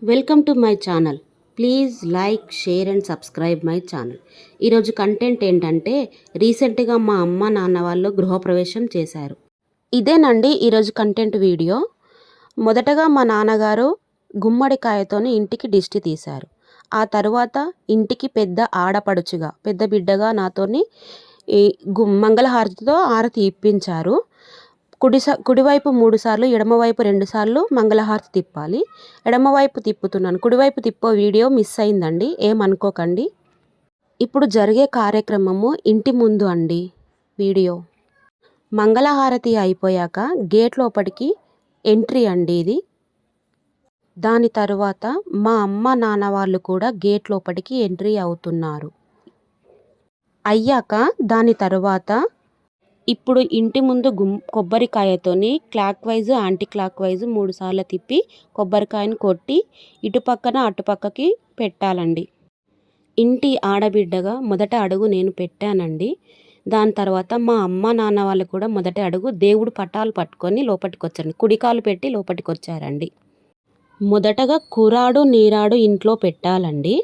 Welcome to my channel. Please like, share and subscribe my channel. ఈరోజు content ఏంటంటే, రీసెంట్గా మా అమ్మ నాన్న వాళ్ళు గృహప్రవేశం చేశారు. ఇదేనండి ఈరోజు కంటెంట్ వీడియో. మొదటగా మా నాన్నగారు గుమ్మడికాయతోని ఇంటికి దిష్టి తీశారు. ఆ తరువాత ఇంటికి పెద్ద ఆడపడుచుగా, పెద్ద బిడ్డగా నాతోని ఈ మంగళహారతితో హారతి ఇప్పించారు. కుడివైపు 3 సార్లు, ఎడమవైపు 2 సార్లు మంగళహారతి తిప్పాలి. ఎడమవైపు తిప్పుతున్నాను, కుడివైపు తిప్పో వీడియో మిస్ అయిందండి, ఏమనుకోకండి. ఇప్పుడు జరిగే కార్యక్రమము ఇంటి ముందు అండి. వీడియో మంగళహారతి అయిపోయాక గేట్ లోపలికి ఎంట్రీ అండి ఇది. దాని తరువాత మా అమ్మ నాన్న వాళ్ళు కూడా గేట్ లోపలికి ఎంట్రీ అవుతున్నారు. అయ్యాక దాని తరువాత ఇప్పుడు ఇంటి ముందు కొబ్బరికాయతోని clockwise, anticlockwise 3 సార్లు తిప్పి కొబ్బరికాయను కొట్టి ఇటుపక్కన అటుపక్కకి పెట్టాలండి. ఇంటి ఆడబిడ్డగా మొదట అడుగు నేను పెట్టానండి. దాని తర్వాత మా అమ్మ నాన్న వాళ్ళు కూడా మొదటి అడుగు దేవుడు పటాలు పట్టుకొని లోపలికి వచ్చారండి. కుడికాలు పెట్టి లోపలికి వచ్చారండి. మొదటగా కురాడు నీరాడు ఇంట్లో పెట్టాలండి.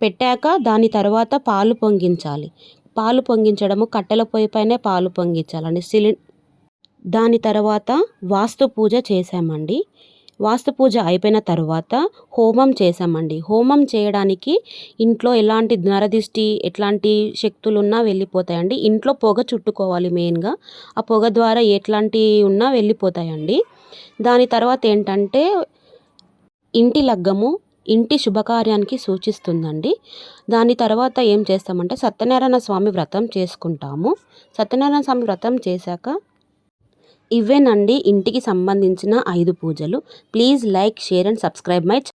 పెట్టాక దాని తర్వాత పాలు పొంగించాలి. పాలు పొంగించడము కట్టెల పొయ్యి పైనే పాలు పొంగించాలండి. దాని తర్వాత వాస్తు పూజ చేసామండి. వాస్తు పూజ అయిపోయిన తర్వాత హోమం చేసామండి. హోమం చేయడానికి ఇంట్లో ఎలాంటి నరదిష్టి, ఎట్లాంటి శక్తులున్నా వెళ్ళిపోతాయండి. ఇంట్లో పొగ చుట్టుకోవాలి మెయిన్గా. ఆ పొగ ద్వారా ఎట్లాంటి ఉన్నా వెళ్ళిపోతాయండి. దాని తర్వాత ఏంటంటే, ఇంటి లగ్గము ఇంటి శుభకార్యానికి సూచిస్తుందండి. దాని తర్వాత ఏం చేస్తామంటే, సత్యనారాయణ స్వామి వ్రతం చేసుకుంటాము. సత్యనారాయణ స్వామి వ్రతం చేశాక ఇవేనండి ఇంటికి సంబంధించిన 5 పూజలు. Please like, share and subscribe my